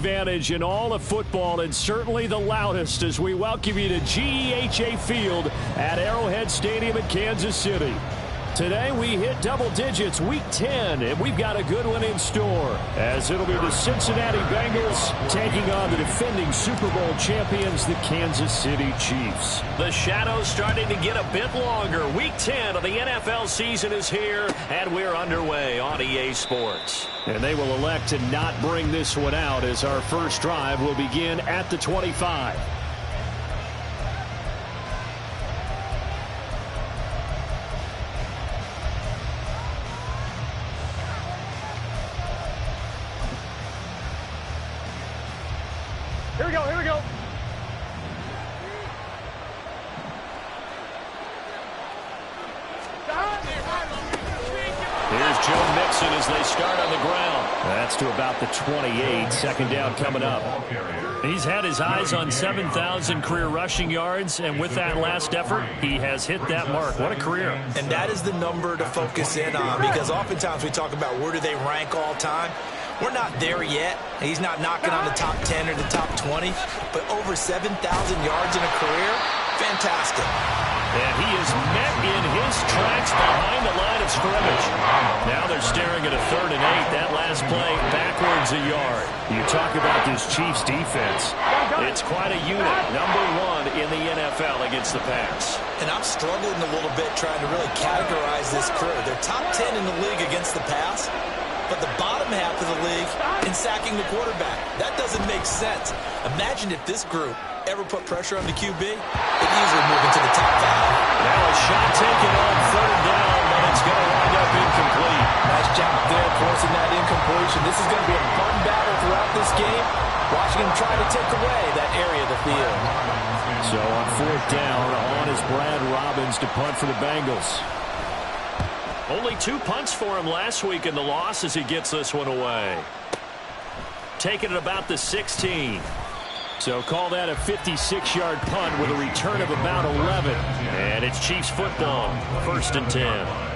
advantage in all of football and certainly the loudest as we welcome you to GEHA Field at Arrowhead Stadium in Kansas City. Today we hit double digits, week 10, and we've got a good one in store as it'll be the Cincinnati Bengals taking on the defending Super Bowl champions, the Kansas City Chiefs. The shadows starting to get a bit longer. Week 10 of the NFL season is here, and we're underway on EA Sports. And they will elect to not bring this one out as our first drive will begin at the 25. Here we go, here we go. Here's Joe Mixon as they start on the ground. That's to about the 28. Second down coming up. He's had his eyes on 7,000 career rushing yards, and with that last effort, he has hit that mark. What a career. And that is the number to focus in on, because oftentimes we talk about where do they rank all time. We're not there yet. He's not knocking on the top 10 or the top 20, but over 7,000 yards in a career, fantastic. And he is met in his tracks behind the line of scrimmage. Now they're staring at a 3rd and 8. That last play backwards a yard. You talk about this Chiefs defense. It's quite a unit. Number 1 in the NFL against the pass. And I'm struggling a little bit trying to really categorize this crew. They're top 10 in the league against the pass, but the bottom half of the league in sacking the quarterback. That doesn't make sense. Imagine if this group ever put pressure on the QB, they'd easily move into the top 5. Now a shot taken on 3rd down, but it's going to wind up incomplete. Nice job there forcing that incompletion. This is going to be a fun battle throughout this game, watching him try to take away that area of the field. So on 4th down, on is Brad Robbins to punt for the Bengals. Only 2 punts for him last week in the loss as he gets this one away. Taking it about the 16. So call that a 56-yard punt with a return of about 11. And it's Chiefs football, 1st and 10.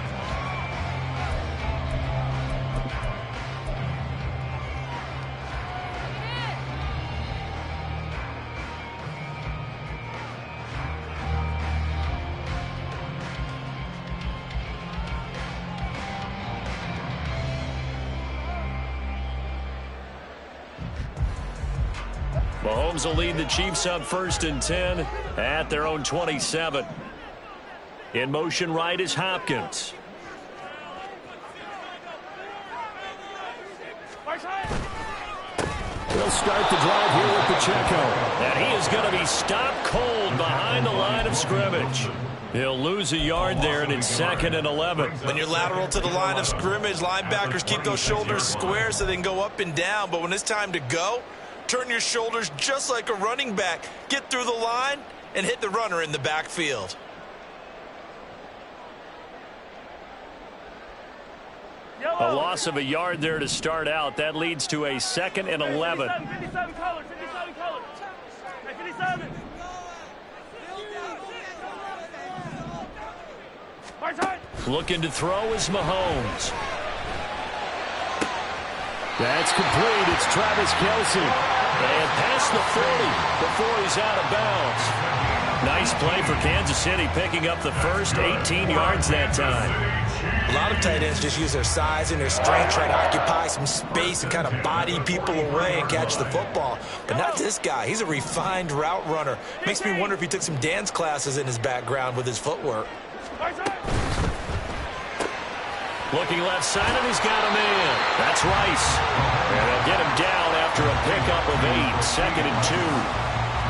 Mahomes will lead the Chiefs up 1st and 10 at their own 27. In motion right is Hopkins. He'll start the drive here with Pacheco. And he is going to be stopped cold behind the line of scrimmage. He'll lose a yard there, and it's 2nd and 11. When you're lateral to the line of scrimmage, linebackers keep those shoulders square so they can go up and down. But when it's time to go, turn your shoulders just like a running back. Get through the line and hit the runner in the backfield. A loss of a yard there to start out. That leads to a 2nd and 11. 57 colors, 57 colors. 57. Looking to throw is Mahomes. That's complete. It's Travis Kelce. And past the 40 before he's out of bounds. Nice play for Kansas City, picking up the first 18 yards that time. A lot of tight ends just use their size and their strength, try to occupy some space and kind of body people away and catch the football. But not this guy. He's a refined route runner. Makes me wonder if he took some dance classes in his background with his footwork. Looking left side, and he's got a man. That's Rice. And they'll get him down after a pickup of 8, 2nd and 2.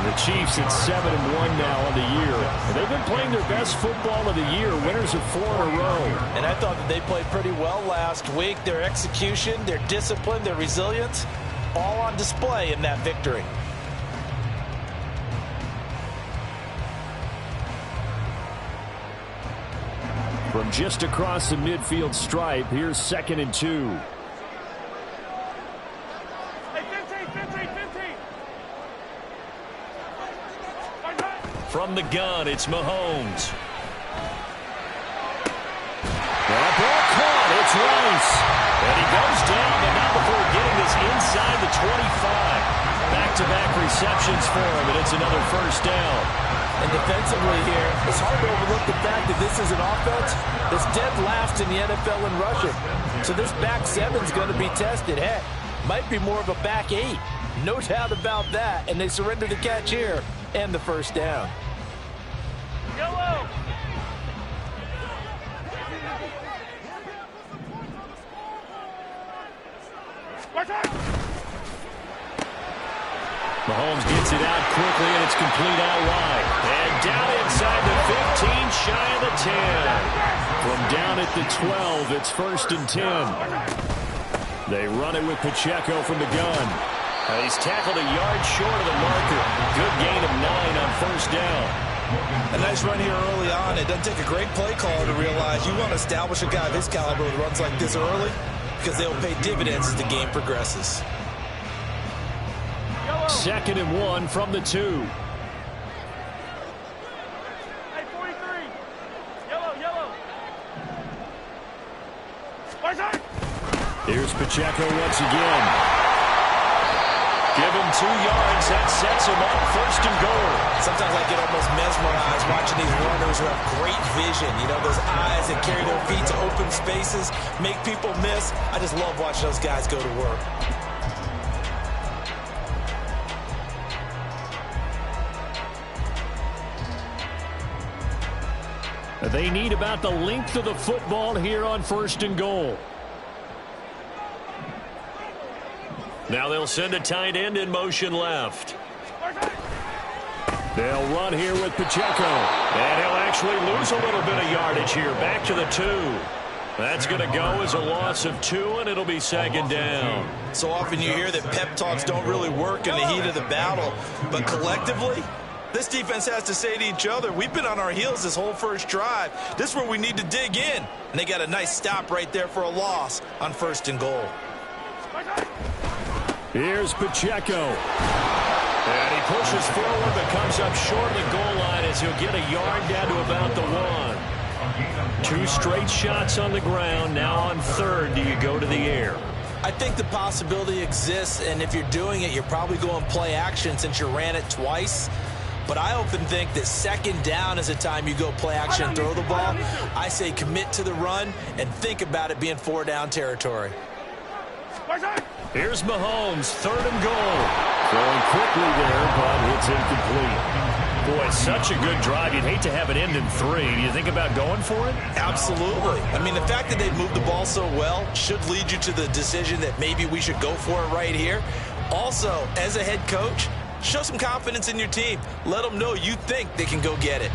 The Chiefs at 7-1 now on the year. And they've been playing their best football of the year, winners of 4 in a row. And I thought that they played pretty well last week. Their execution, their discipline, their resilience, all on display in that victory. From just across the midfield stripe, here's 2nd and 2. Hey, 15. From the gun, it's Mahomes. That ball caught. It's Rice. And he goes down, but not before getting this inside the 25. back-to-back receptions for him, and it's another first down. And defensively here, it's hard to overlook the fact that this is an offense that's dead last in the NFL in rushing. So this back seven's going to be tested. Heck, might be more of a back eight. No doubt about that. And they surrender the catch here and the first down. Yellow. Mahomes gets it out quickly, and it's complete out wide. And down inside the 15, shy of the 10. From down at the 12, it's 1st and 10. They run it with Pacheco from the gun. He's tackled a yard short of the marker. Good gain of 9 on first down. A nice run here early on. It doesn't take a great play caller to realize you want to establish a guy of his caliber who runs like this early because they'll pay dividends as the game progresses. 2nd and 1 from the 2. Hey, 43. Yellow. Here's Pacheco once again. Give him 2 yards. That sets him up 1st and goal. Sometimes I get almost mesmerized watching these runners who have great vision. You know, those eyes that carry their feet to open spaces, make people miss. I just love watching those guys go to work. They need about the length of the football here on 1st and goal. Now they'll send a tight end in motion left. They'll run here with Pacheco. And he'll actually lose a little bit of yardage here. Back to the 2. That's going to go as a loss of 2, and it'll be 2nd down. So often you hear that pep talks don't really work in the heat of the battle. But collectively, this defense has to say to each other, we've been on our heels this whole first drive. This is where we need to dig in. And they got a nice stop right there for a loss on 1st and goal. Here's Pacheco. And he pushes forward but comes up short of the goal line as he'll get a yard down to about the 1. 2 straight shots on the ground. Now on 3rd, do you go to the air? I think the possibility exists, and if you're doing it, you're probably going play action since you ran it twice. But I often think that 2nd down is the time you go play action and throw the ball. I say commit to the run and think about it being 4-down territory. Here's Mahomes, 3rd and goal. Throwing quickly there, but it's incomplete. Boy, such a good drive. You'd hate to have it end in 3. Do you think about going for it? Absolutely. I mean, the fact that they've moved the ball so well should lead you to the decision that maybe we should go for it right here. Also, as a head coach, show some confidence in your team. Let them know you think they can go get it.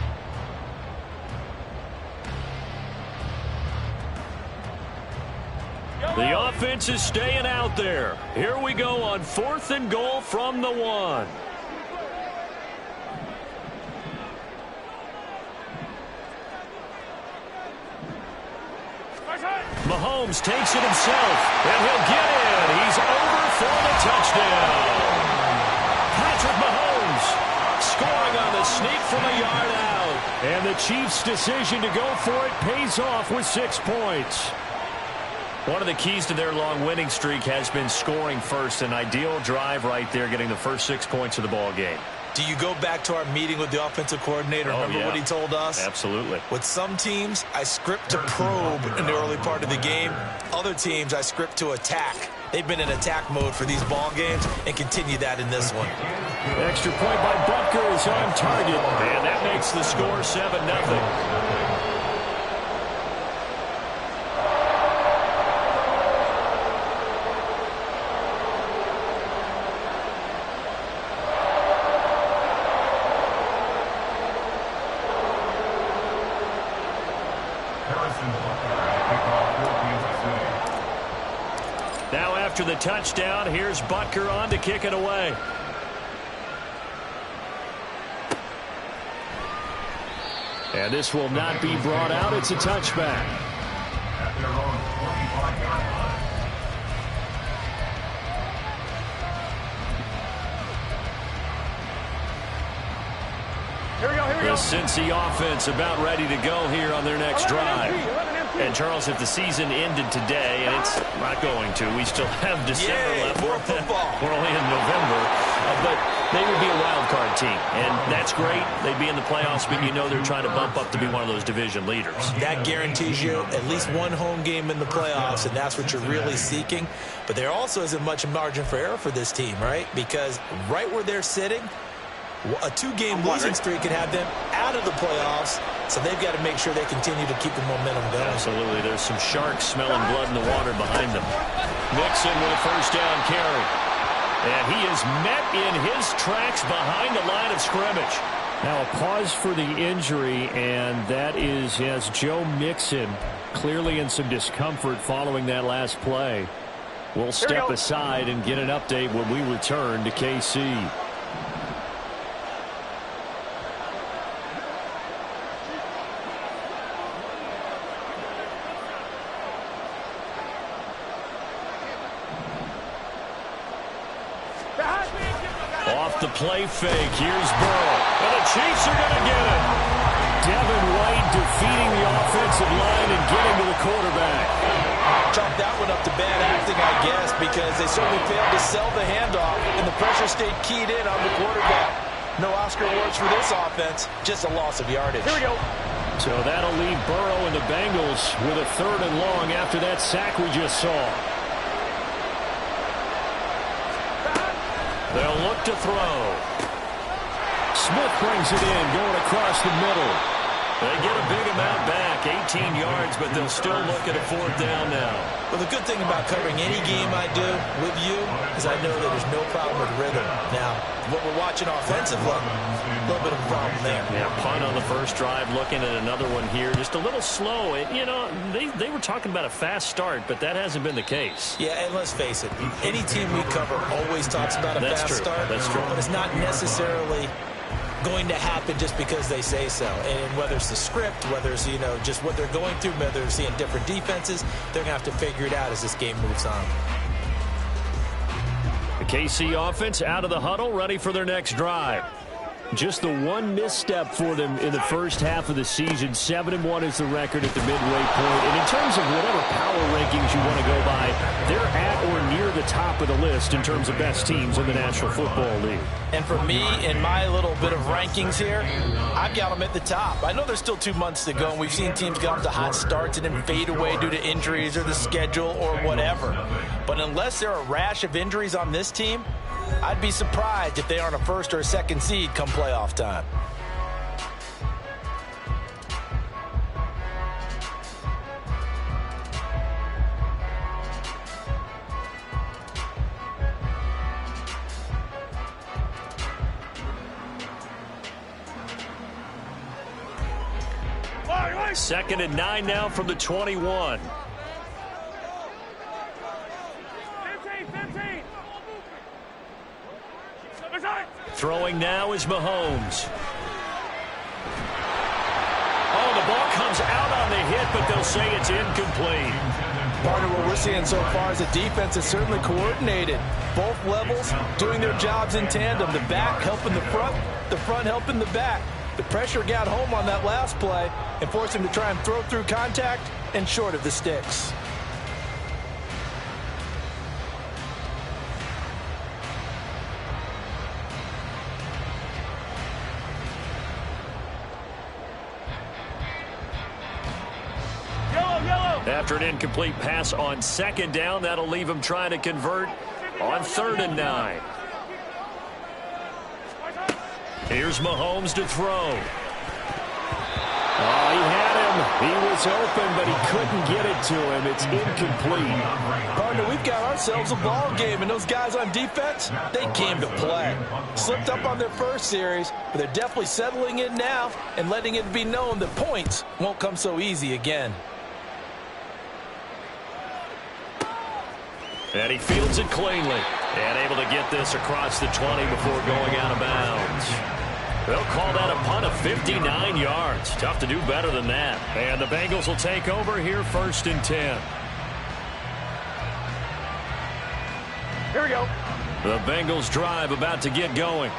The offense is staying out there. Here we go on 4th and goal from the 1. Mahomes takes it himself, and he'll get in. He's over for the touchdown. Patrick Mahomes scoring on the sneak from a yard out. And the Chiefs' decision to go for it pays off with 6 points. One of the keys to their long winning streak has been scoring first. An ideal drive right there, getting the first 6 points of the ball game. Do you go back to our meeting with the offensive coordinator? Remember what he told us? Absolutely. With some teams, I script to probe in the early part of the game. Other teams, I script to attack. They've been in attack mode for these ball games and continue that in this one. Extra point by Butker is on target, and that makes the score 7-0. Now after the touchdown, here's Butker on to kick it away. And this will not be brought out. It's a touchback. The Cincy offense about ready to go here on their next drive. And, Charles, if the season ended today, and it's not going to, we still have December left. More football. We're only in November. But They would be a wild card team, and that's great. They'd be in the playoffs, but you know they're trying to bump up to be one of those division leaders. That guarantees you at least one home game in the playoffs, and that's what you're really seeking. But there also isn't much margin for error for this team, right? Because right where they're sitting, a 2-game losing streak could have them out of the playoffs, so they've got to make sure they continue to keep the momentum going. Absolutely. There's some sharks smelling blood in the water behind them. Mixon with a first down carry. And he is met in his tracks behind the line of scrimmage. Now a pause for the injury, and that is, yes, Joe Mixon clearly in some discomfort following that last play. We'll step aside and get an update when we return to KC. Off the play fake. Here's Burrow. And the Chiefs are going to get it. Devin White defeating the offensive line and getting to the quarterback. Chalk that one up to bad acting, I guess, because they certainly failed to sell the handoff, and the pressure stayed keyed in on the quarterback. No Oscar awards for this offense, just a loss of yardage. Here we go. So that'll leave Burrow and the Bengals with a 3rd and long after that sack we just saw. They'll look to throw. Smith brings it in, going across the middle. They get a big amount back, 18 yards, but they'll still look at a 4th down now. Well, the good thing about covering any game I do with you is I know that there's no problem with rhythm. Now, what we're watching offensively, a little bit of a problem there. Yeah, punt on the first drive, looking at another one here. Just a little slow. You know, they were talking about a fast start, but that hasn't been the case. Yeah, and let's face it, any team we cover always talks about a fast start. That's true. But it's not necessarily going to happen just because they say so. And whether it's the script, whether it's, you know, just what they're going through, whether they're seeing different defenses, they're going to have to figure it out as this game moves on. The KC offense out of the huddle, ready for their next drive. Just the one misstep for them in the first half of the season. 7-1 is the record at the midway point. And in terms of whatever power rankings you want to go by, they're at or near the top of the list in terms of best teams in the National Football League. And for me, in my little bit of rankings here, I've got them at the top. I know there's still 2 months to go, and we've seen teams get off to hot starts and then fade away due to injuries or the schedule or whatever. But unless there are a rash of injuries on this team, I'd be surprised if they aren't a 1st or a 2nd seed come playoff time. Second and 9 now from the 21. 15. Throwing now is Mahomes. Oh, the ball comes out on the hit, but they'll say it's incomplete. Partner, what we're seeing so far is the defense is certainly coordinated. Both levels doing their jobs in tandem. The back helping the front helping the back. The pressure got home on that last play and forced him to try and throw through contact and short of the sticks. After an incomplete pass on 2nd down, that'll leave him trying to convert on 3rd and 9. Here's Mahomes to throw. Oh, he had him. He was open, but he couldn't get it to him. It's incomplete. Partner, we've got ourselves a ball game, and those guys on defense, they came to play. Slipped up on their first series, but they're definitely settling in now and letting it be known that points won't come so easy again. And he fields it cleanly. And able to get this across the 20 before going out of bounds. They'll call that a punt of 59 yards. Tough to do better than that. And the Bengals will take over here 1st and 10. Here we go. The Bengals drive about to get going.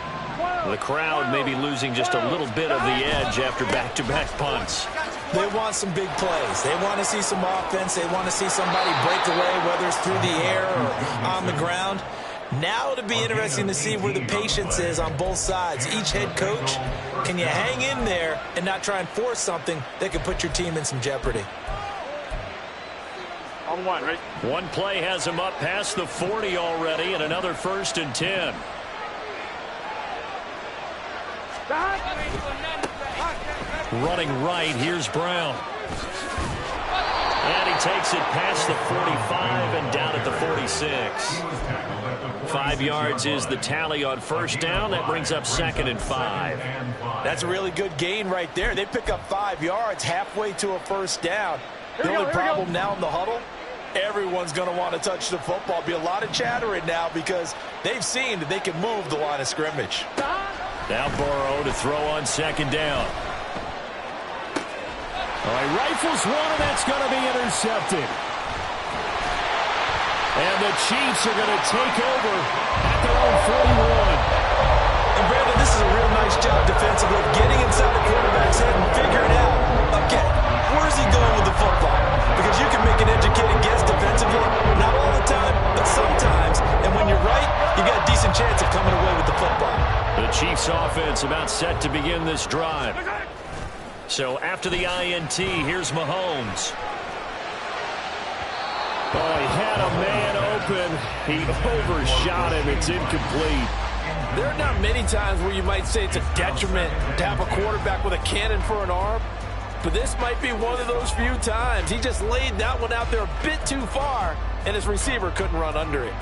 The crowd may be losing just a little bit of the edge after back-to-back punts. They want some big plays. They want to see some offense. They want to see somebody break away, whether it's through the air or on the ground. Now it'll be interesting to see where the patience is on both sides. Each head coach, can you hang in there and not try and force something that could put your team in some jeopardy? On one, right? One play has him up past the 40 already, and another 1st and 10. Running right, here's Brown. And he takes it past the 45 and down at the 46. 5 yards is the tally on 1st down. That brings up 2nd and 5. That's a really good gain right there. They pick up 5 yards halfway to a 1st down. The only problem now in the huddle, everyone's going to want to touch the football. Be a lot of chattering now because they've seen that they can move the line of scrimmage. Now Burrow to throw on 2nd down. He rifles one, and that's going to be intercepted. And the Chiefs are going to take over at their own 41. And Brandon, this is a real nice job defensively of getting inside the quarterback's head and figuring out, okay, where's he going with the football? Because you can make an educated guess defensively, not all the time, but sometimes. And when you're right, you got a decent chance of coming away with the football. The Chiefs offense about set to begin this drive. So after the INT, here's Mahomes. Oh, he had a man open. He overshot him. It's incomplete. There are not many times where you might say it's a detriment to have a quarterback with a cannon for an arm, but this might be one of those few times. He just laid that one out there a bit too far, and his receiver couldn't run under it.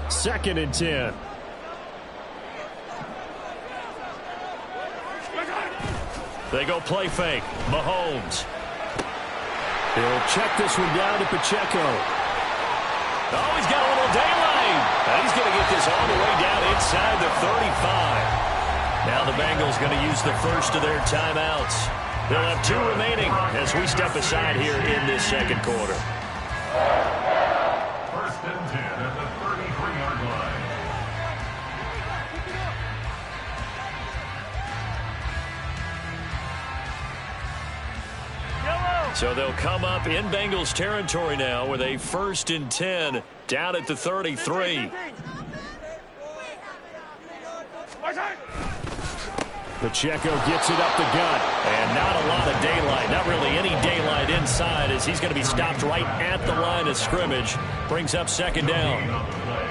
Second and 10. They go play fake. Mahomes. He'll check this one down to Pacheco. Oh, he's got a little daylight. And he's going to get this all the way down inside the 35. Now the Bengals going to use the first of their timeouts. They'll have 2 remaining as we step aside here in this 2nd quarter. 1st and 10 at the 33-yard line. So they'll come up in Bengals territory now with a 1st and 10 down at the 33. Pacheco gets it up the gut, and not a lot of daylight, not really any daylight inside as he's going to be stopped right at the line of scrimmage. Brings up 2nd down.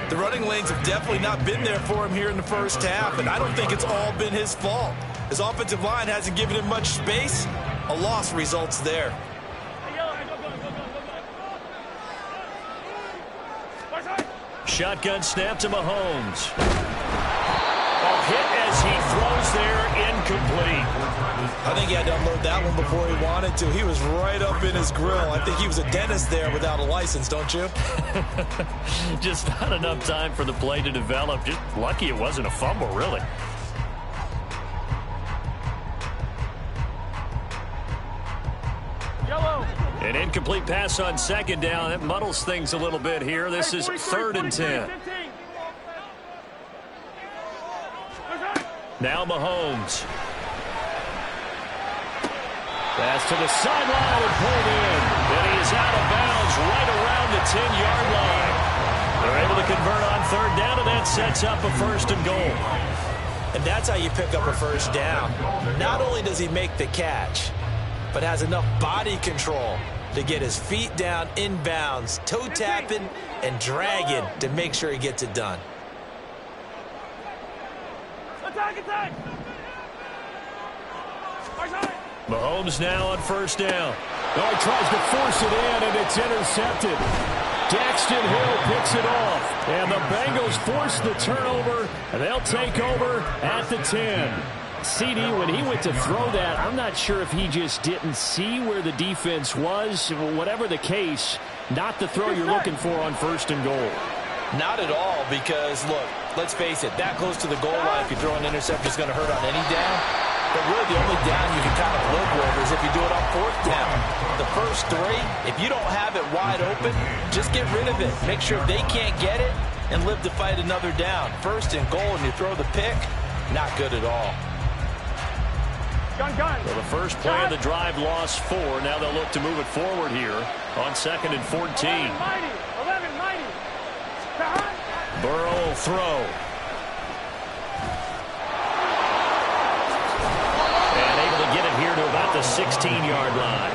The running lanes have definitely not been there for him here in the 1st half, and I don't think it's all been his fault. His offensive line hasn't given him much space. A loss results there. Shotgun snap to Mahomes. A hit as he throws there, incomplete. I think he had to unload that one before he wanted to. He was right up in his grill. I think he was a dentist there without a license, don't you? Just not enough time for the play to develop. Just lucky it wasn't a fumble, really. An incomplete pass on 2nd down. That muddles things a little bit here. This is 3rd and 10. Now Mahomes. Pass to the sideline and pulled in. And he is out of bounds right around the 10-yard line. They're able to convert on 3rd down, and that sets up a 1st and goal. And that's how you pick up a 1st down. Not only does he make the catch, but has enough body control to get his feet down inbounds, toe tapping and dragging to make sure he gets it done. Attack! Mahomes now on 1st down. Oh, he tries to force it in, and it's intercepted. Daxton Hill picks it off, and the Bengals force the turnover, and they'll take over at the 10. CD, when he went to throw that, I'm not sure if he just didn't see where the defense was. Whatever the case, not the throw you're looking for on 1st and goal. Not at all, because, look, let's face it, that close to the goal line, if you throw an interception, is going to hurt on any down. But really, the only down you can kind of live with is if you do it on 4th down. The first 3, if you don't have it wide open, just get rid of it. Make sure they can't get it and live to fight another down. 1st and goal, and you throw the pick, not good at all. Well, the first play of the drive lost 4. Now they'll look to move it forward here on 2nd and 14. 11, Burrow will throw. And able to get it here to about the 16-yard line.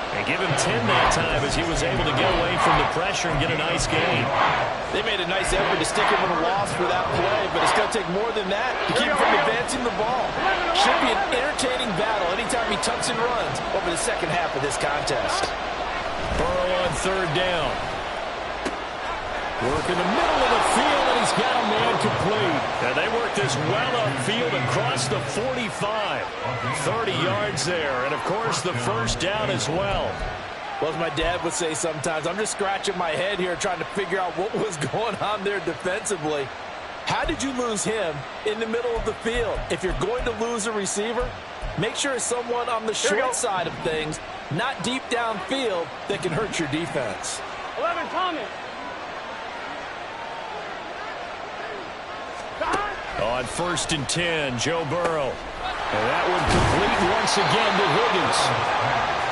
And give him 10 that time as he was able to get away from the pressure and get a nice gain. They made a nice effort to stick him in a loss for that play, but it's going to take more than that to keep him from advancing the ball. Should be an entertaining battle anytime he tucks and runs over the second half of this contest. Burrow on 3rd down. Work in the middle of the field, and he's got a man complete. And they work this well upfield across the 45. 30 yards there, and of course the first down as well. Well, as my dad would say sometimes, I'm just scratching my head here trying to figure out what was going on there defensively. How did you lose him in the middle of the field? If you're going to lose a receiver, make sure it's someone on the short side of things, not deep downfield, that can hurt your defense. 11, Tommy. On 1st and 10, Joe Burrow. And that one complete once again to Higgins.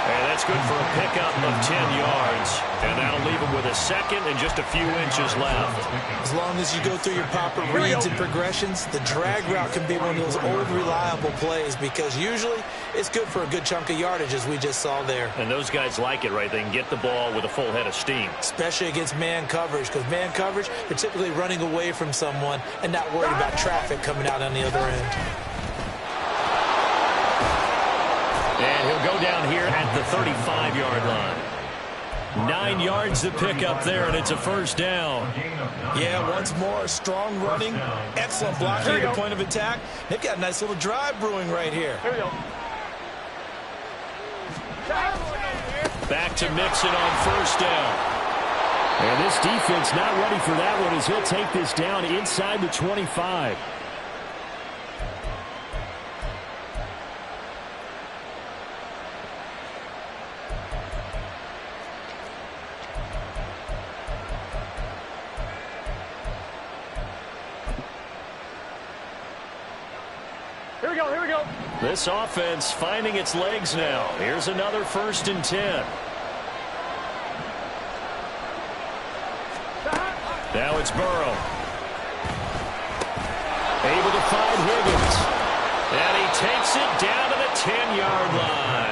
And that's good for a pickup of 10 yards. And that'll leave him with a 2nd and just a few inches left. As long as you go through your proper reads and progressions, the drag route can be one of those old reliable plays because usually it's good for a good chunk of yardage as we just saw there. And those guys like it, right? They can get the ball with a full head of steam. Especially against man coverage, because man coverage, they're typically running away from someone and not worried about traffic coming out on the other end. And he'll go down here at the 35-yard line. 9 yards to pick up there, and it's a first down. Yeah, once more, strong running, excellent blocking at the point of attack. They've got a nice little drive brewing right here. Here we go. Back to Mixon on 1st down. And this defense not ready for that one as he'll take this down inside the 25. Here we go. This offense finding its legs now. Here's another 1st and 10. Now it's Burrow. Able to find Higgins. And he takes it down to the 10-yard line.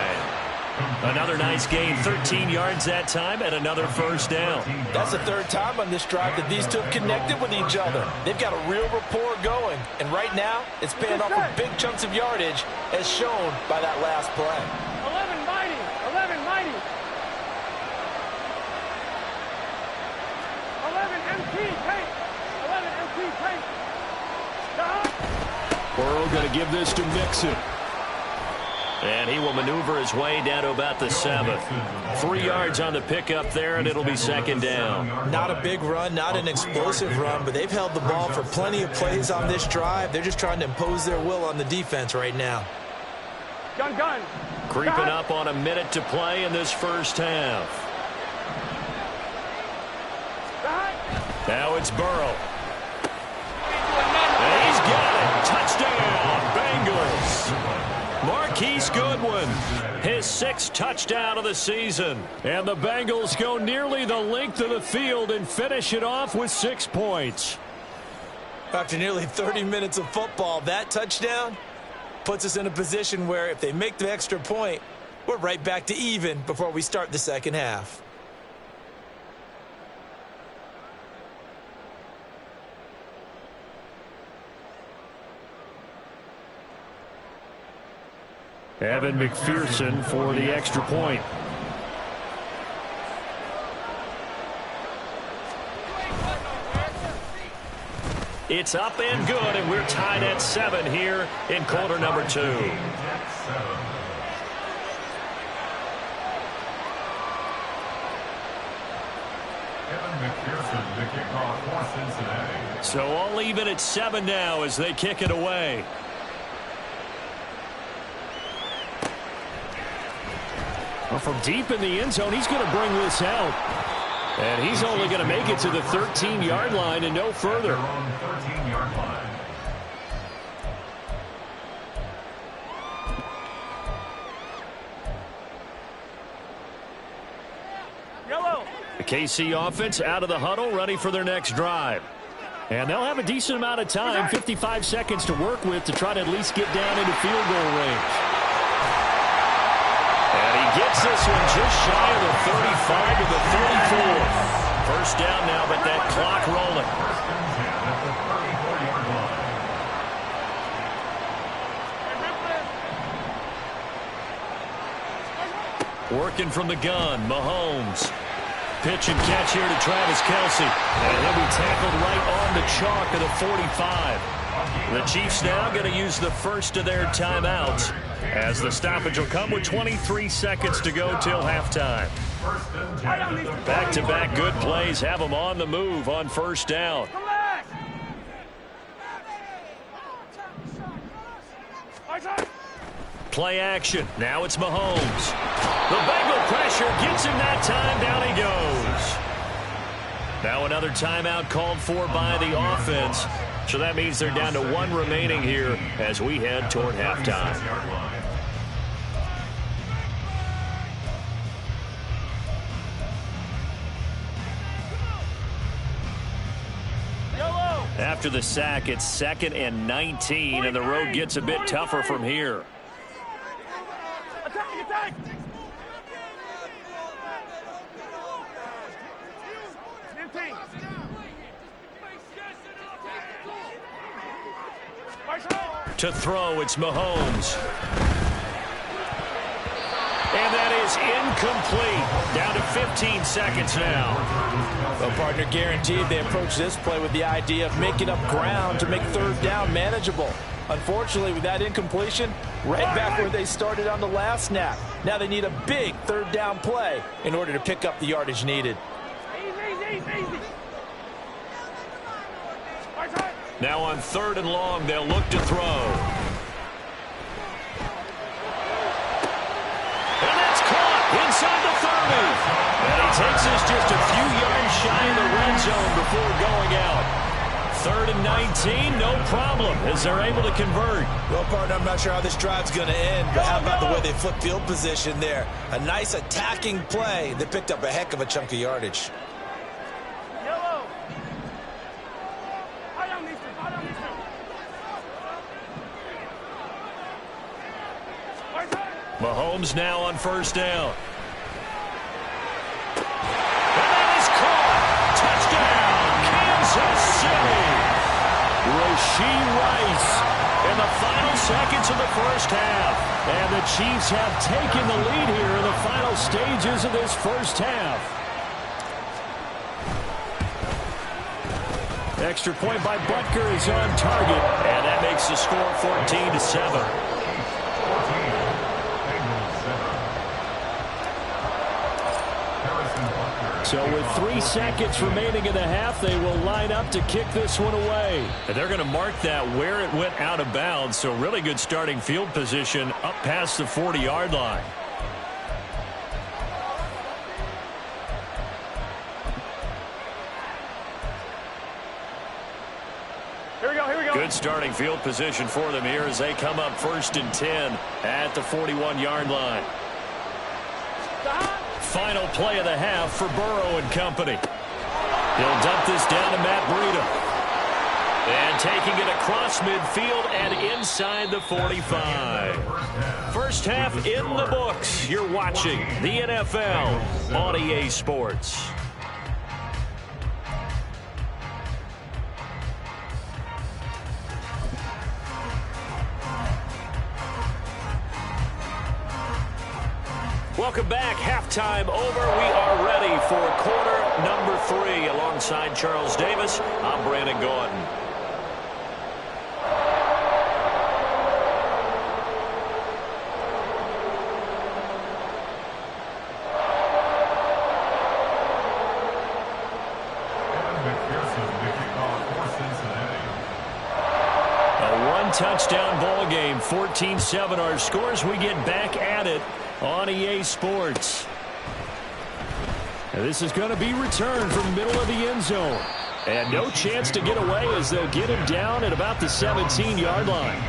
Another nice gain, 13 yards that time, and another first down. That's the 3rd time on this drive that these two have connected with each other. They've got a real rapport going, and right now it's paying off with big chunks of yardage as shown by that last play. 11, mighty. 11, mighty. 11, MT, take. 11, MT, take. Burrow going to give this to Mixon. And he will maneuver his way down to about the 7. 3 yards on the pickup there, and it'll be 2nd down. Not a big run, not an explosive run, but they've held the ball for plenty of plays on this drive. They're just trying to impose their will on the defense right now. Gun. Creeping up on a minute to play in this first half. Now it's Burrow. And he's got it. Touchdown, Bengals. Marquise Goodwin, his 6th touchdown of the season. And the Bengals go nearly the length of the field and finish it off with 6 points. After nearly 30 minutes of football, that touchdown puts us in a position where if they make the extra point, we're right back to even before we start the second half. Evan McPherson for the extra point. It's up and good, and we're tied at 7 here in quarter number 2. So all even at 7 now as they kick it away. Well, from deep in the end zone, he's going to bring this out. And he's only going to make it to the 13-yard line and no further. The KC offense out of the huddle, ready for their next drive. And they'll have a decent amount of time, 55 seconds to work with to try to at least get down into field goal range. And he gets this one just shy of the 35 to the 34. First down now, but that clock rolling. Working from the gun, Mahomes. Pitch and catch here to Travis Kelce. And he'll be tackled right on the chalk of the 45. The Chiefs now going to use the first of their timeouts, as the stoppage will come with 23 seconds to go till halftime. Back-to-back good plays have them on the move on first down. Play action. Now it's Mahomes. The Bengal pressure gets him that time. Down he goes. Now another timeout called for by the offense. So that means they're down to one remaining here as we head toward halftime. After the sack, it's 2nd and 19, and the road gets a bit tougher from here. To throw, it's Mahomes. And that is incomplete. Down to 15 seconds now. Well, partner, guaranteed they approach this play with the idea of making up ground to make third down manageable. Unfortunately, with that incompletion, right back where they started on the last snap. Now they need a big third down play in order to pick up the yardage needed. Now on 3rd and long, they'll look to throw. And that's caught inside the 30. And he takes us just a few yards shy of the red zone before going out. 3rd and 19, no problem, as they're able to convert. Well, partner, I'm not sure how this drive's going to end, but how about the way they flip field position there? A nice attacking play that picked up a heck of a chunk of yardage. Mahomes now on first down. And that is caught. Touchdown, Kansas City. Rashee Rice in the final seconds of the first half. And the Chiefs have taken the lead here in the final stages of this first half. Extra point by Butker is on target. And that makes the score 14-7. So with 3 seconds remaining in the half, they will line up to kick this one away. And they're going to mark that where it went out of bounds. So really good starting field position up past the 40-yard line. Here we go. Good starting field position for them here as they come up 1st and 10 at the 41-yard line. Final play of the half for Burrow and company. He'll dump this down to Matt Breida. And taking it across midfield and inside the 45. First half in the books. You're watching the NFL on EA Sports. Welcome back. Halftime over. We are ready for quarter number 3. Alongside Charles Davis, I'm Brandon Gordon. A one-touchdown ball game. 14-7 our scores. We get back at it on EA Sports. And this is going to be returned from the middle of the end zone. And no chance to get away as they'll get him down at about the 17-yard line.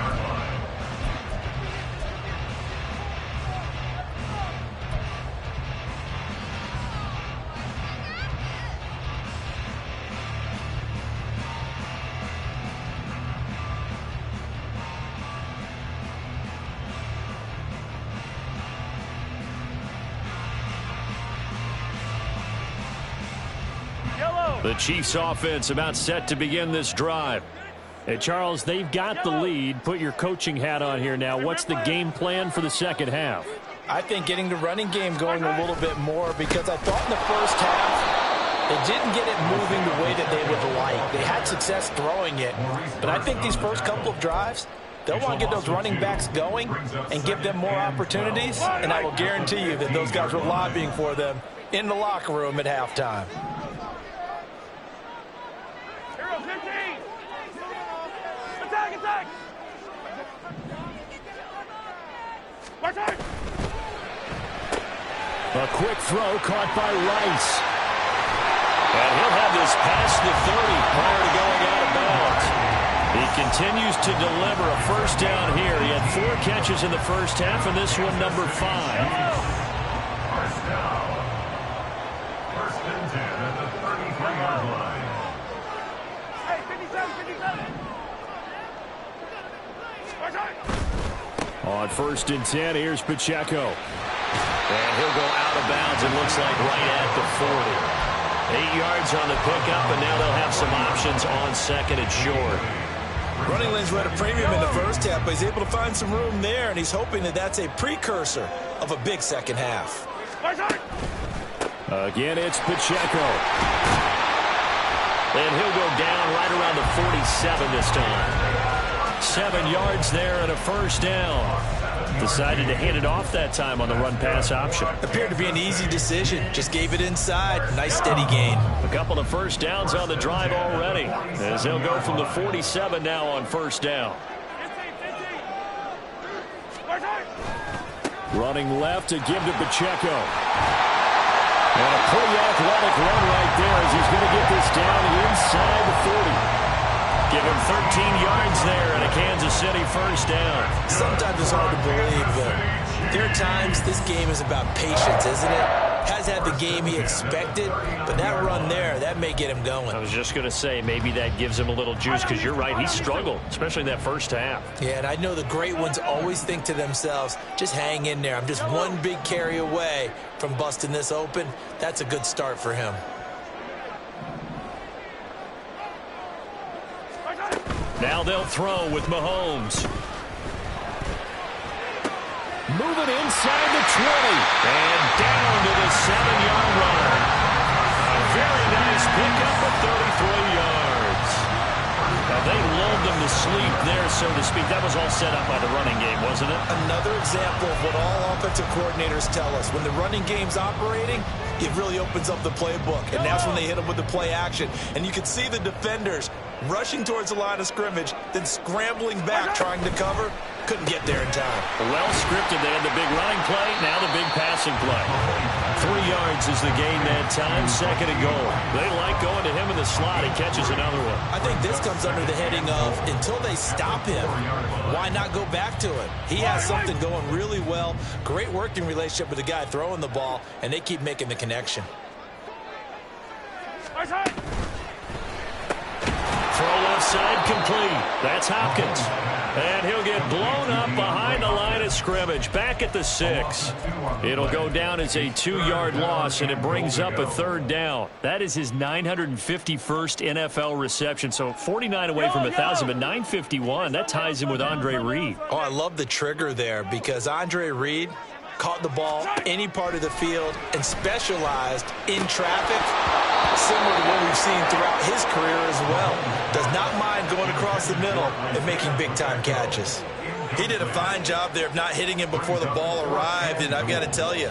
The Chiefs offense about set to begin this drive. Hey, Charles, they've got the lead. Put your coaching hat on here now. What's the game plan for the second half? I think getting the running game going a little bit more, because I thought in the first half they didn't get it moving the way that they would like. They had success throwing it, but I think these first couple of drives, they'll want to get those running backs going and give them more opportunities, and I will guarantee you that those guys were lobbying for them in the locker room at halftime. Attack! A quick throw caught by Rice. And he'll have this past the 30 prior to going out of bounds. He continues to deliver a first down here. He had 4 catches in the first half, and this one number 5. First down. First and 10 at the 33-yard line. Hey, 57. On first and 10, here's Pacheco. And he'll go out of bounds, it looks like, right at the 40. 8 yards on the pickup, and now they'll have some options on second and short. Running lanes were at a premium in the first half, but he's able to find some room there, and he's hoping that that's a precursor of a big second half. Again, it's Pacheco. And he'll go down right around the 47 this time. 7 yards there and a first down. Decided to hand it off that time on the run-pass option. Appeared to be an easy decision. Just gave it inside. Nice steady gain. A couple of first downs on the drive already, as they'll go from the 47 now on first down. Running left to give to Pacheco. And a pretty athletic run right there as he's going to get this down inside the 40. Give him 13 yards there and a Kansas City first down. Sometimes it's hard to believe, but there are times this game is about patience, isn't it? Has had the game he expected, but that run there, that may get him going. I was just going to say, maybe that gives him a little juice, because you're right, he struggled, especially in that first half. Yeah, and I know the great ones always think to themselves, just hang in there. I'm just one big carry away from busting this open. That's a good start for him. Now they'll throw with Mahomes. Moving inside the 20. And down to the 7-yard line. A very nice pickup of 33 yards. Now they lulled them to sleep there, so to speak. That was all set up by the running game, wasn't it? Another example of what all offensive coordinators tell us. When the running game's operating, it really opens up the playbook. And that's when they hit them with the play action. And you can see the defenders rushing towards the line of scrimmage, then scrambling back trying to cover. Couldn't get there in time. Well scripted. They had the big running play, now the big passing play. 3 yards is the gain that time, second and goal. They like going to him in the slot. He catches another one. I think this comes under the heading of, until they stop him, why not go back to it? He has something going really well. Great working relationship with the guy throwing the ball, and they keep making the connection. Throw left side complete. That's Hopkins. And he'll get blown up behind the line of scrimmage. Back at the 6. It'll go down as a 2-yard loss, and it brings up a third down. That is his 951st NFL reception. So 49 away from 1,000, but 951. That ties him with Andre Reed. Oh, I love the trigger there, because Andre Reed caught the ball any part of the field and specialized in traffic, similar to what we've seen throughout his career as well. Does not mind going across the middle and making big-time catches. He did a fine job there of not hitting him before the ball arrived, and I've got to tell you,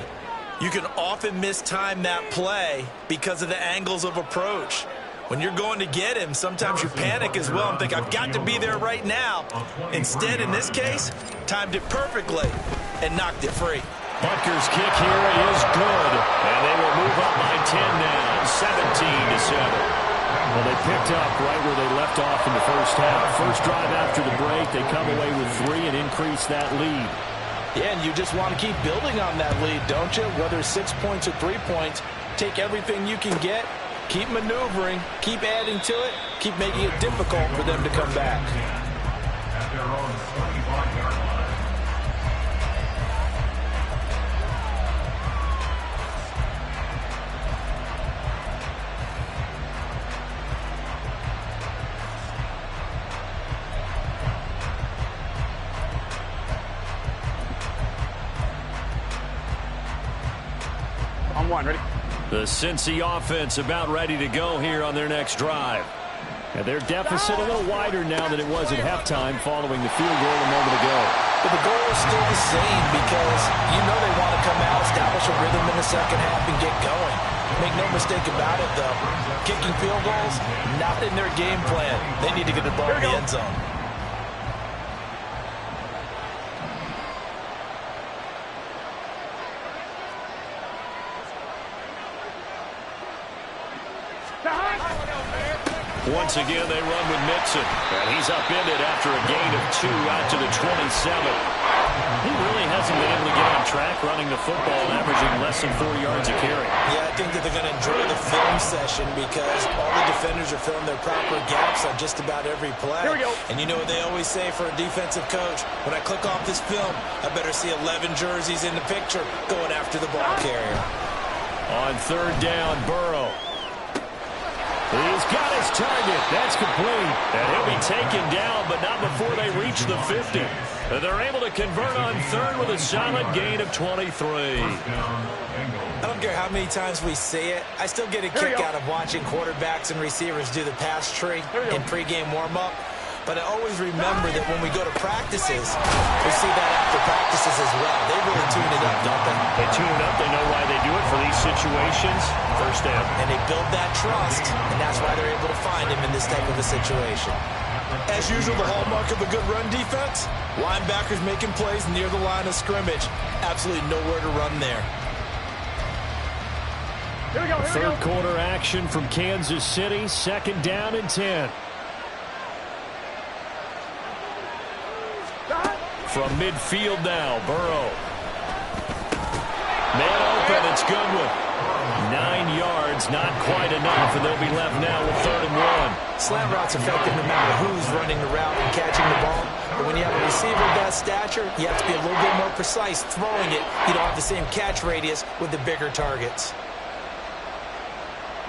you can often mistime that play because of the angles of approach. When you're going to get him, sometimes you panic as well and think, I've got to be there right now. Instead, in this case, timed it perfectly and knocked it free. Butker's kick here is good, and they will move up by 10 now, 17-7. Well, they picked up right where they left off in the first half. First drive after the break, they come away with 3 and increase that lead. Yeah, and you just want to keep building on that lead, don't you? Whether 6 points or 3 points, take everything you can get, keep maneuvering, keep adding to it, keep making it difficult for them to come back. At their own 25-yard line. On one, ready? The Cincy offense about ready to go here on their next drive. And their deficit a little wider now than it was at halftime following the field goal a moment ago. But the goal is still the same because you know they want to come out, establish a rhythm in the second half, and get going. Make no mistake about it, though. Kicking field goals, not in their game plan. They need to get the ball in the end zone. Once again, they run with Mixon. And he's upended after a gain of 2 out to the 27. He really hasn't been able to get on track running the football, averaging less than 4 yards a carry. Yeah, I think that they're going to enjoy the film session because all the defenders are filling their proper gaps on just about every play. Here we go. And you know what they always say for a defensive coach? When I click off this film, I better see 11 jerseys in the picture going after the ball carrier. On third down, Burrow. He's got his target. That's complete. And he'll be taken down, but not before they reach the 50. And they're able to convert on third with a solid gain of 23. I don't care how many times we see it. I still get a kick out of watching quarterbacks and receivers do the pass tree in pregame warm-up. But I always remember that when we go to practices, we see that after practices as well. They really tune it up, don't they? They tune it up. They know why they do it for these situations. First down. And they build that trust, and that's why they're able to find him in this type of a situation. As usual, the hallmark of a good run defense, linebackers making plays near the line of scrimmage. Absolutely nowhere to run there. Third quarter action from Kansas City. Second down and 10. From midfield now, Burrow. Man open, it's Goodwin. 9 yards, not quite enough, and they'll be left now with 3rd and 1. Slant route's effective no matter who's running the route and catching the ball. But when you have a receiver of that stature, you have to be a little bit more precise throwing it. You don't have the same catch radius with the bigger targets.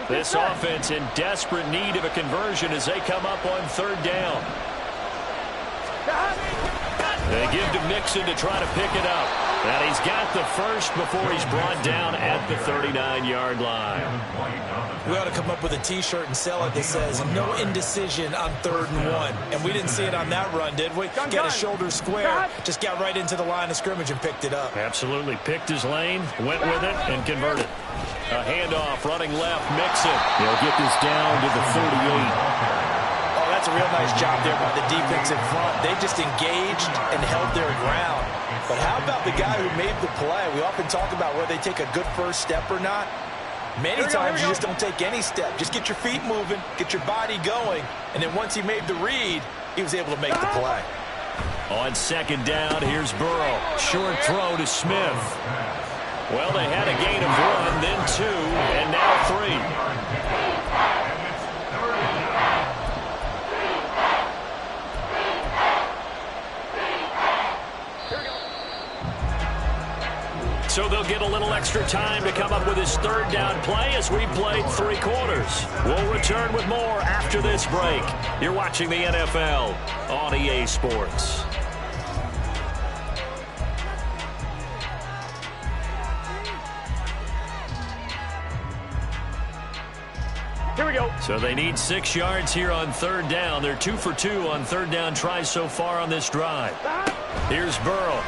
This offense in desperate need of a conversion as they come up on 3rd down. They give to Mixon to try to pick it up. And he's got the first before he's brought down at the 39-yard line. We ought to come up with a T-shirt and sell it that says, no indecision on 3rd and 1. And we didn't see it on that run, did we? Got his shoulder square, just got right into the line of scrimmage and picked it up. Absolutely. Picked his lane, went with it, and converted. A handoff, running left, Mixon. He'll get this down to the 38. That's a real nice job there by the defensive front. They just engaged and held their ground. But how about the guy who made the play? We often talk about whether they take a good first step or not. Many times you just don't take any step. Just get your feet moving, get your body going, and then once he made the read, he was able to make the play. On 2nd down, here's Burrow. Short throw to Smith. Well, they had a gain of 1, then 2, and now 3. So they'll get a little extra time to come up with his 3rd down play as we played 3 quarters. We'll return with more after this break. You're watching the NFL on EA Sports. Here we go. So they need 6 yards here on 3rd down. They're 2 for 2 on 3rd down tries so far on this drive. Here's Burrow.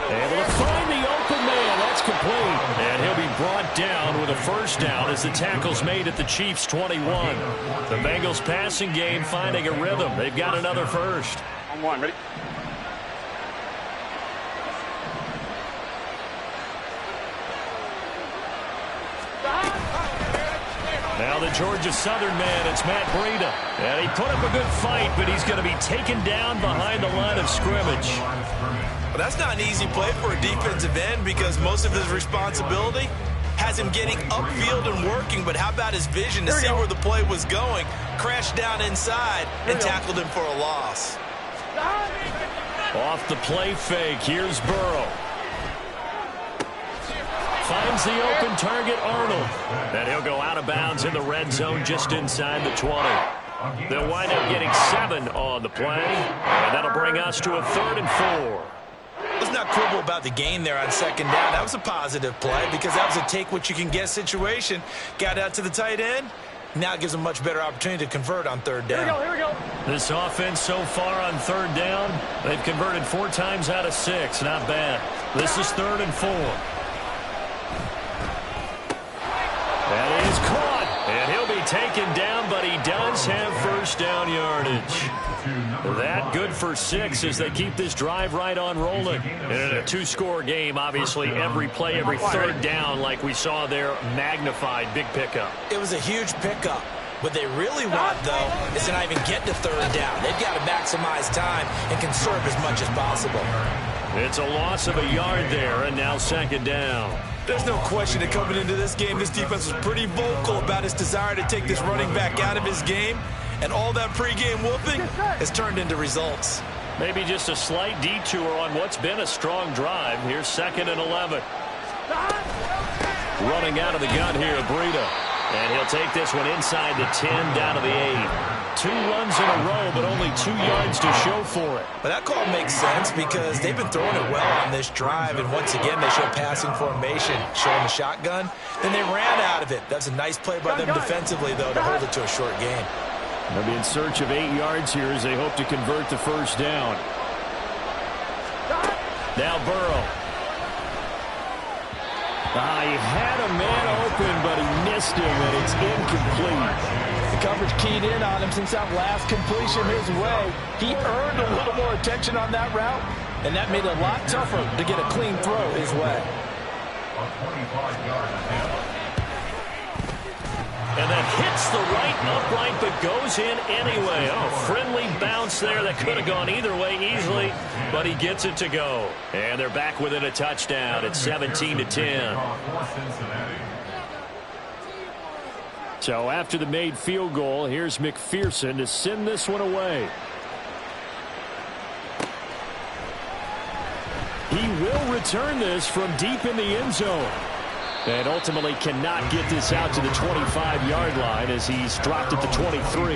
Able to find the open man. That's complete. And he'll be brought down with a 1st down as the tackle's made at the Chiefs' 21. The Bengals passing game finding a rhythm. They've got another 1st. On one, ready? Now the Georgia Southern man, it's Matt Breida. And he put up a good fight, but he's going to be taken down behind the line of scrimmage. Well, that's not an easy play for a defensive end because most of his responsibility has him getting upfield and working. But how about his vision to see where the play was going? Crashed down inside and tackled him for a loss. Off the play fake, here's Burrow. Finds the open target, Arnold. And he'll go out of bounds in the red zone just inside the 20. They'll wind up getting 7 on the play. And that'll bring us to a 3rd and 4. Let's not quibble about the gain there on second down. That was a positive play because that was a take-what-you-can-get situation. Got out to the tight end. Now it gives them a much better opportunity to convert on third down. Here we go. This offense so far on third down, they've converted 4 times out of 6. Not bad. This is 3rd and 4. That is caught, and he'll be taken down, but he does have first down yardage. That good for 6 as they keep this drive right on rolling. And in a 2-score game, obviously every play, every third down, like we saw there, magnified, big pickup. It was a huge pickup. What they really want, though, is to not even get to third down. They've got to maximize time and conserve as much as possible. It's a loss of a yard there, and now second down. There's no question that coming into this game, this defense was pretty vocal about its desire to take this running back out of his game. And all that pregame whooping has turned into results. Maybe just a slight detour on what's been a strong drive. Here's 2nd and 11. Running out of the gun here, Breida. And he'll take this one inside the 10, down to the 8. 2 runs in a row, but only 2 yards to show for it. But that call makes sense because they've been throwing it well on this drive. And once again, they show passing formation, showing the shotgun. Then they ran out of it. That's a nice play by them defensively, though, to hold it to a short game. They'll be in search of 8 yards here as they hope to convert the first down. Now Burrow. He had a man open, but he missed him, and it's incomplete. The coverage keyed in on him since that last completion his way. He earned a little more attention on that route, and that made it a lot tougher to get a clean throw his way. A 25-yard attempt. And that hits the right upright, but goes in anyway. Oh, friendly bounce there that could have gone either way easily, but he gets it to go. And they're back within a touchdown at 17-10. So after the made field goal, here's McPherson to send this one away. He will return this from deep in the end zone. And ultimately cannot get this out to the 25-yard line as he's dropped at the 23.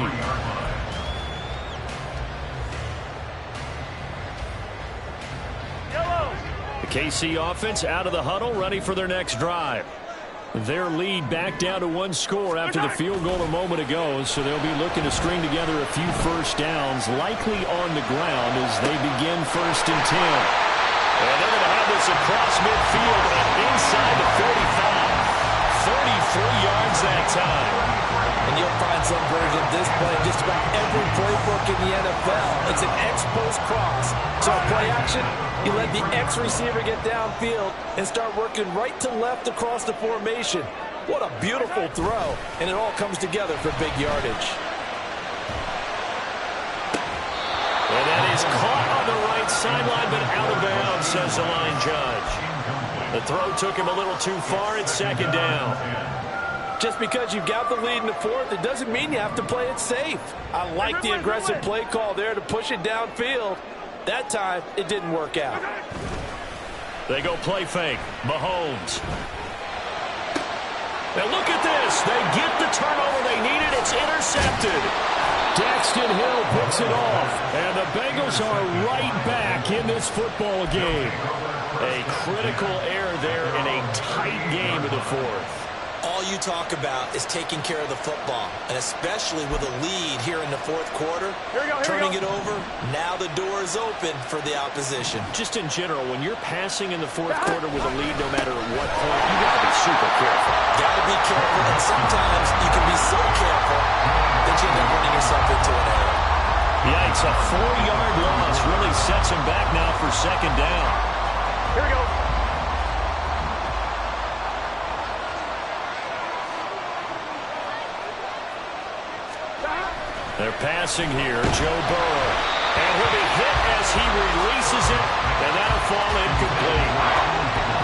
The KC offense out of the huddle, ready for their next drive. Their lead back down to 1 score after the field goal a moment ago, so they'll be looking to string together a few first downs, likely on the ground as they begin 1st and 10. And they're going to have this across midfield and inside the 45. 33 yards that time. And you'll find some version of this play in just about every playbook in the NFL. It's an X-post cross. So play action, you let the X receiver get downfield and start working right to left across the formation. What a beautiful throw. And it all comes together for big yardage. And that is caught on the right sideline, but out of bounds, says the line judge. The throw took him a little too far. It's 2nd down. Just because you've got the lead in the 4th, it doesn't mean you have to play it safe. I like the aggressive play call there to push it downfield. That time, it didn't work out. They go play fake. Mahomes. Now look at this. They get the turnover they needed. It's intercepted. Daxton Hill picks it off. And the Bengals are right back in this football game. A critical error there in a tight game of the 4th. All you talk about is taking care of the football, and especially with a lead here in the 4th quarter, turning it over, now the door is open for the opposition. Just in general, when you're passing in the 4th quarter with a lead, no matter what point, you got to be super careful. Got to be careful, and sometimes you can be so careful that you end up running yourself into an error. Yikes, a 4-yard loss really sets him back now for 2nd down. Here we go. They're passing here, Joe Burrow. And he'll be hit as he releases it, and that'll fall incomplete.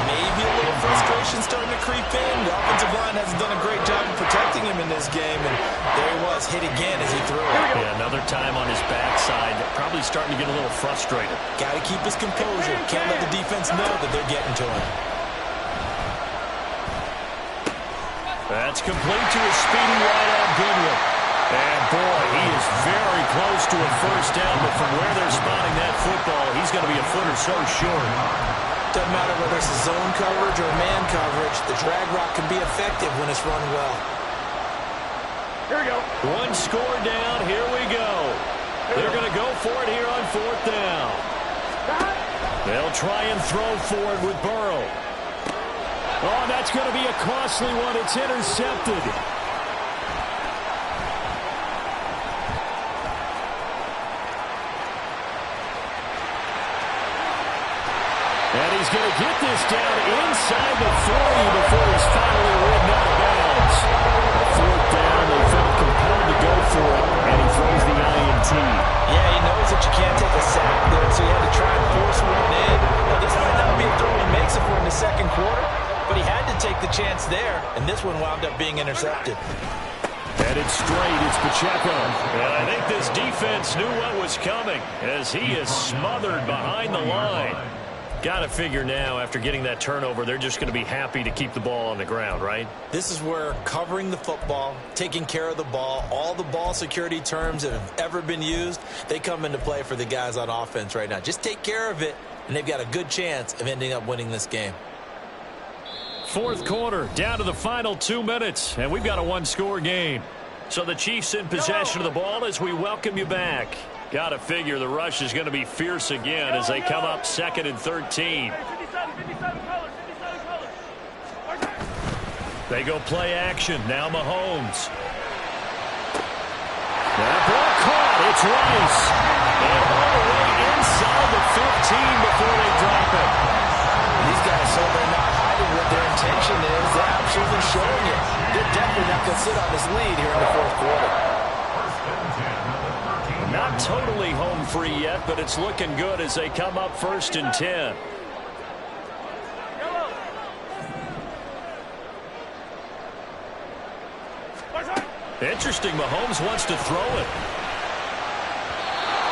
Maybe a little frustration starting to creep in. The offensive line hasn't done a great job of protecting him in this game, and there he was, hit again as he threw it. Yeah, another time on his backside, probably starting to get a little frustrated. Got to keep his composure. Can't let the defense know that they're getting to him. That's complete to a speedy wideout Goodwin. And boy, he is very close to a first down, but from where they're spotting that football, he's going to be a foot or so short. Doesn't matter whether it's a zone coverage or man coverage, the drag route can be effective when it's run well. Here we go. One score down, here we go. They're going to go for it here on fourth down. They'll try and throw for it with Burrow. Oh, that's going to be a costly one. It's intercepted. And he's going to get this down inside the 40 before he's finally ridden out of bounds. Fourth down, they felt compelled to go for it, and he throws the INT. Yeah, he knows that you can't take a sack there, so he had to try and force one in. Now, this might not be a throw he makes it for in the second quarter, but he had to take the chance there, and this one wound up being intercepted. Headed straight, it's Pacheco. And I think this defense knew what was coming as he is smothered behind the line. Got to figure now, after getting that turnover, they're just going to be happy to keep the ball on the ground, right? This is where covering the football, taking care of the ball, all the ball security terms that have ever been used, they come into play for the guys on offense right now. Just take care of it, and they've got a good chance of ending up winning this game. Fourth quarter, down to the final 2 minutes, and we've got a one-score game. So the Chiefs in possession of the ball as we welcome you back. Got to figure the rush is going to be fierce again as they come up 2nd and 13. 57 colors. They go play action. Now Mahomes. That ball caught. It's Rice. And all the way inside the 15 before they drop it. These guys, so they're not hiding what their intention is. They're absolutely showing it. They're definitely not going to sit on this lead here in the fourth quarter. Not totally home free yet, but it's looking good as they come up 1st and 10. Interesting, Mahomes wants to throw it.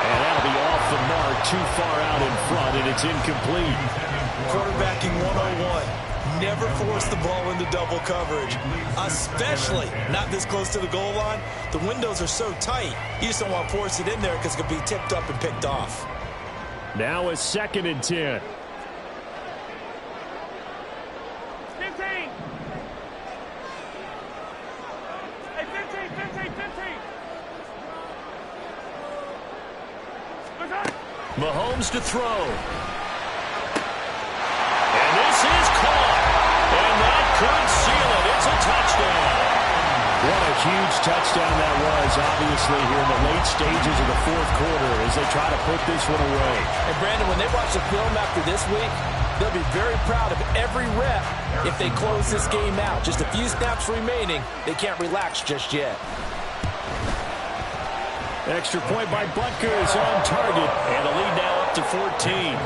And that'll be off the mark, too far out in front, and it's incomplete. Quarterbacking 101. Never force the ball into double coverage, especially not this close to the goal line. The windows are so tight, you just don't want to force it in there because it could be tipped up and picked off. Now it's 2nd and 10. 15. Hey, 15. Mahomes to throw. And this is caught. And that could seal it. It's a touchdown. What a huge touchdown that was, obviously, here in the late stages of the fourth quarter as they try to put this one away. And, Brandon, when they watch the film after this week, they'll be very proud of every rep if they close this game out. Just a few snaps remaining. They can't relax just yet. Extra point by Butker is on target, and a lead now up to 14.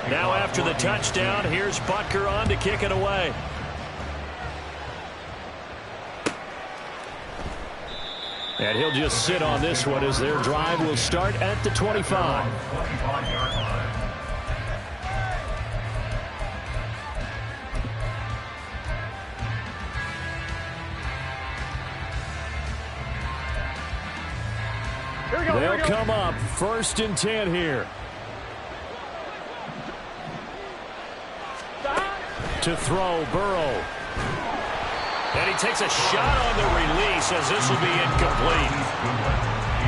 Now after the touchdown, here's Butker on to kick it away. And he'll just sit on this one as their drive will start at the 25. They'll come up 1st and 10 here. To throw, Burrow. And he takes a shot on the release as this will be incomplete.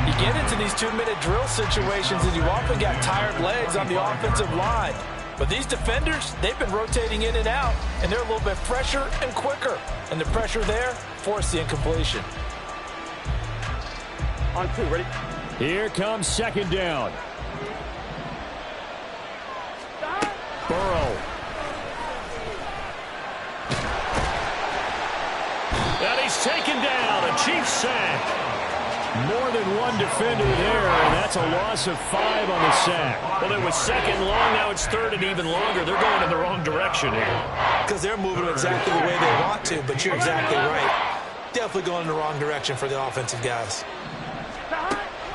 You get into these 2-minute drill situations and you often got tired legs on the offensive line. But these defenders, they've been rotating in and out, and they're a little bit fresher and quicker. And the pressure there forced the incompletion. On 2, ready? Here comes 2nd down. Burrow. And he's taken down. A Chiefs sack. More than one defender there, and that's a loss of 5 on the sack. Well, it was 2nd long. Now it's 3rd and even longer. They're going in the wrong direction here. Because they're moving exactly the way they want to, but you're exactly right. Definitely going in the wrong direction for the offensive guys.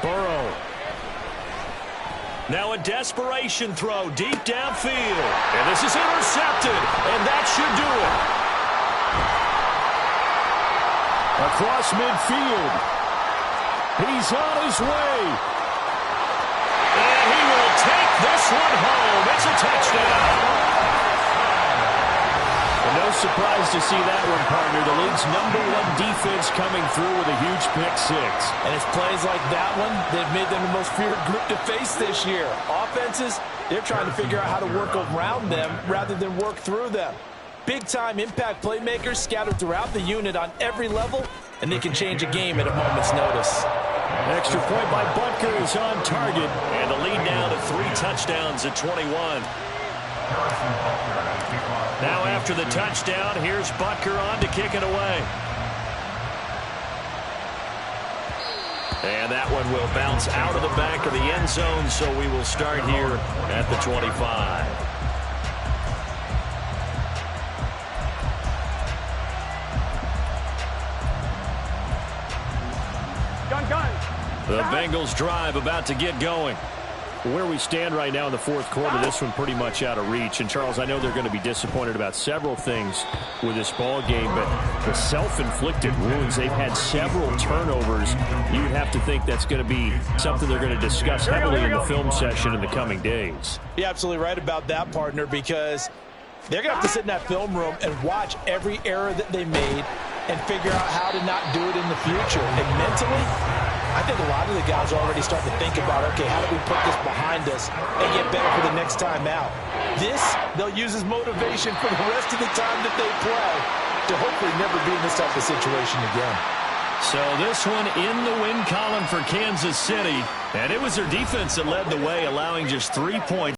Burrow. Now a desperation throw deep downfield. And this is intercepted, and that should do it. Across midfield. He's on his way. And he will take this one home. It's a touchdown. And no surprise to see that one, partner. The league's #1 defense coming through with a huge pick-6. And it's plays like that one that have made them the most feared group to face this year. Offenses, they're trying to figure out how to work around them rather than work through them. Big-time impact playmakers scattered throughout the unit on every level, and they can change a game at a moment's notice. Extra point by Butker is on target, and the lead now to 3 touchdowns at 21. Now after the touchdown, here's Butker on to kick it away. And that one will bounce out of the back of the end zone, so we will start here at the 25. The Bengals drive about to get going. Where we stand right now in the fourth quarter, this one pretty much out of reach. And, Charles, I know they're going to be disappointed about several things with this ball game, but the self-inflicted wounds, they've had several turnovers. You'd have to think that's going to be something they're going to discuss heavily in the film session in the coming days. You're absolutely right about that, partner, because they're going to have to sit in that film room and watch every error that they made and figure out how to not do it in the future. And mentally, I think a lot of the guys are already starting to think about, okay, how do we put this behind us and get better for the next time out? This, they'll use as motivation for the rest of the time that they play to hopefully never be in this type of situation again. So this one in the win column for Kansas City, and it was their defense that led the way, allowing just 3 points.